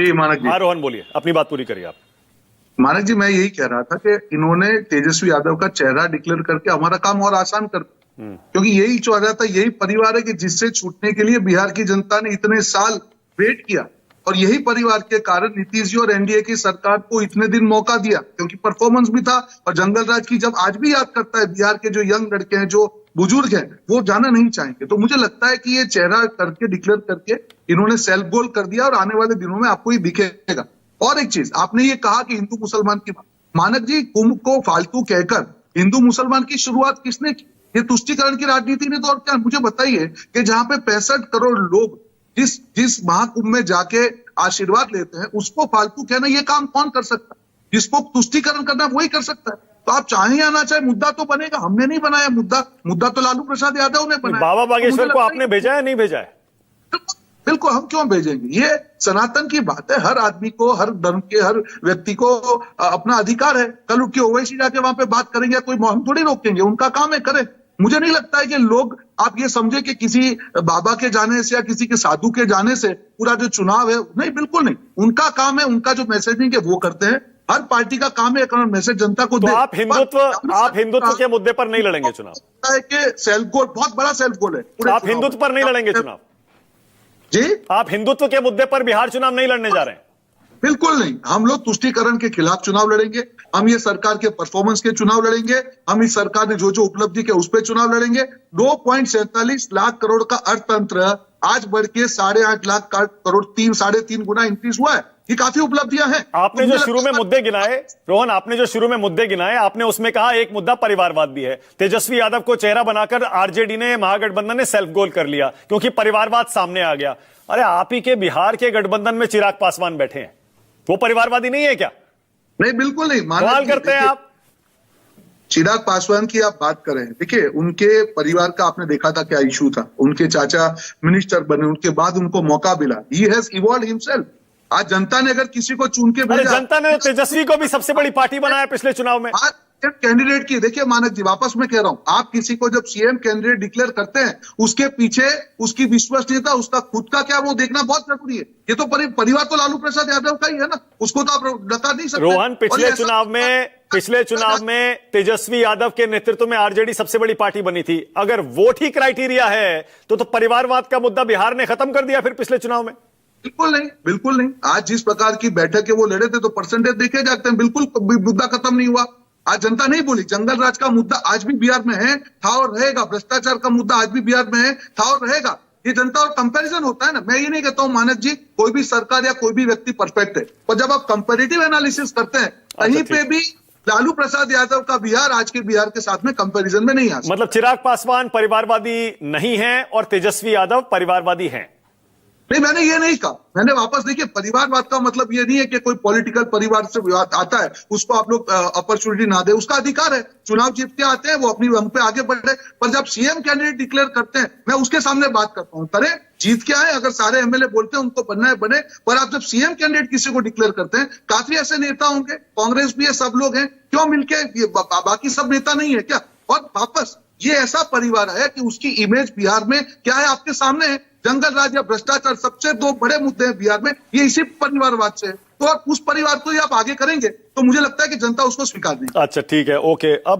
जी मानक जी। हाँ रोहन बोलिए, अपनी बात पूरी करिए आप। मानक जी, मैं यही कह रहा था कि इन्होंने तेजस्वी यादव का चेहरा डिक्लेयर करके हमारा काम और आसान कर, क्योंकि यही चाह था, यही परिवार है कि जिससे छूटने के लिए बिहार की जनता ने इतने साल वेट किया, और यही परिवार के कारण नीतीश जी और एनडीए की सरकार को इतने दिन मौका दिया, क्योंकि परफॉर्मेंस भी था। और जंगल राज की जब आज भी याद करता है बिहार के जो यंग लड़के हैं, जो बुजुर्ग हैं, वो जाना नहीं चाहेंगे। तो मुझे लगता है कि ये चेहरा करके डिक्लेयर करके इन्होंने सेल्फ गोल कर दिया, और आने वाले दिनों में आपको ये दिखेगा। और एक चीज, आपने ये कहा कि हिंदू मुसलमान की बात, मानक जी, कुंभ को फालतू कहकर हिंदू मुसलमान की शुरुआत किसने की? ये तुष्टीकरण की राजनीति ने तो। और क्या, मुझे बताइए कि जहां पे 65 करोड़ लोग जिस महाकुंभ में जाके आशीर्वाद लेते हैं, उसको फालतू कहना, ये काम कौन कर सकता है? जिसको तुष्टीकरण करना वही कर सकता है। तो आप चाहे या ना चाहे, मुद्दा तो बनेगा। हमने नहीं बनाया मुद्दा तो लालू प्रसाद यादव ने बनाया। बाबा बागेश्वर को आपने भेजा है, नहीं भेजा है? बिल्कुल, हम क्यों भेजेंगे? ये सनातन की बात है। हर आदमी को, हर धर्म के हर व्यक्ति को अपना अधिकार है। कल उठ के ओवैसी जाके वहां पे बात करेंगे, कोई हम थोड़ी रोकेंगे, उनका काम है, करें। मुझे नहीं लगता है कि लोग, आप ये समझे कि किसी बाबा के जाने से या किसी के साधु के जाने से पूरा जो चुनाव है, नहीं, बिल्कुल नहीं। उनका काम है, उनका जो मैसेजिंग है वो करते हैं। हर पार्टी का काम है मैसेज जनता को तो दे। आप हिंदुत्व के मुद्दे पर नहीं लड़ेंगे चुनाव? कि सेल्फ गोल, बहुत बड़ा सेल्फ गोल है। आप हिंदुत्व पर नहीं लड़ेंगे चुनाव जी? आप हिंदुत्व के मुद्दे पर बिहार चुनाव नहीं लड़ने जा रहे हैं? बिल्कुल नहीं। हम लोग तुष्टीकरण के खिलाफ चुनाव लड़ेंगे। हम ये सरकार के परफॉर्मेंस के चुनाव लड़ेंगे। हम इस सरकार ने जो उपलब्धि के उस पर चुनाव लड़ेंगे। 2.47 लाख करोड़ का अर्थतंत्र आज बढ़ के 8.5 लाख करोड़, 3.5 गुना इंक्रीज हुआ है। ये काफी उपलब्धियां हैं। आपने जो शुरू में मुद्दे गिनाए, रोहन, आपने जो शुरू में मुद्दे गिनाए, आपने उसमें कहा एक मुद्दा परिवारवाद भी है। तेजस्वी यादव को चेहरा बनाकर आरजेडी ने, महागठबंधन ने सेल्फ गोल कर लिया क्योंकि परिवारवाद सामने आ गया। अरे आप ही के बिहार के गठबंधन में चिराग पासवान बैठे हैं, वो परिवारवादी नहीं है क्या? नहीं, बिल्कुल नहीं। सवाल करते हैं आप। चिराग पासवान की आप बात करें, देखिए, उनके परिवार का आपने देखा था क्या इशू था। उनके चाचा मिनिस्टर बने, उनके बाद उनको मौका मिला। He has evolved himself. आज जनता ने अगर किसी को चुन के भेजा, जनता ने तेजस्वी को भी सबसे बड़ी पार्टी बनाया पिछले चुनाव में। आज कैंडिडेट की, देखिए मानक जी, वापस मैं कह रहा हूं, आप किसी को जब सीएम कैंडिडेट डिक्लेयर करते हैं, उसके पीछे उसकी विश्वसनीयता, उसका खुद का क्या, वो देखना बहुत जरूरी है। ये तो परिवार तो लालू प्रसाद यादव का ही है ना, उसको तो आप नकार नहीं सकते। रोहन, पिछले चुनाव में तेजस्वी यादव के नेतृत्व में आरजेडी सबसे बड़ी पार्टी बनी थी। अगर वोट ही क्राइटेरिया है तो परिवारवाद का मुद्दा बिहार ने खत्म कर दिया फिर पिछले चुनाव में? बिल्कुल नहीं, बिल्कुल नहीं। आज जिस प्रकार की बैठक है वो लड़े थे, तो परसेंटेज देखे जाते हैं। बिल्कुल मुद्दा खत्म नहीं हुआ। आज जनता नहीं बोली। जंगल राज का मुद्दा आज भी बिहार में है, था और रहेगा। भ्रष्टाचार का मुद्दा आज भी बिहार में है, था और रहेगा। ये जनता और कंपैरिजन होता है ना। मैं ये नहीं कहता हूं मानक जी, कोई भी सरकार या कोई भी व्यक्ति परफेक्ट है, पर जब आप कंपैरेटिव एनालिसिस करते हैं, कहीं पे भी लालू प्रसाद यादव का बिहार आज के बिहार के साथ में कंपैरिजन में नहीं आ सकता। मतलब चिराग पासवान परिवारवादी नहीं है और तेजस्वी यादव परिवारवादी हैं? नहीं, मैंने ये नहीं कहा। मैंने वापस, देखिए, परिवारवाद का मतलब ये नहीं है कि कोई पॉलिटिकल परिवार से आता है उसको आप लोग अपॉर्चुनिटी ना दे। उसका अधिकार है, चुनाव जीत के आते हैं, वो अपनी वंग पे आगे बढ़े। पर जब सीएम कैंडिडेट डिक्लेयर करते हैं, मैं उसके सामने बात करता हूं, करें, जीत के आए। अगर सारे एमएलए बोलते हैं उनको बनना है, बने। पर आप जब सीएम कैंडिडेट किसी को डिक्लेयर करते हैं, काफी ऐसे नेता होंगे, कांग्रेस भी है, सब लोग हैं, क्यों मिलके, बाकी सब नेता नहीं है क्या? और वापस, ये ऐसा परिवार है कि उसकी इमेज बिहार में क्या है, आपके सामने है। जंगल राज या भ्रष्टाचार, सबसे 2 बड़े मुद्दे हैं बिहार में, ये इसी परिवारवाद से है। तो उस परिवार को ही आप आगे करेंगे तो मुझे लगता है कि जनता उसको स्वीकार देगी। अच्छा, ठीक है, ओके। अब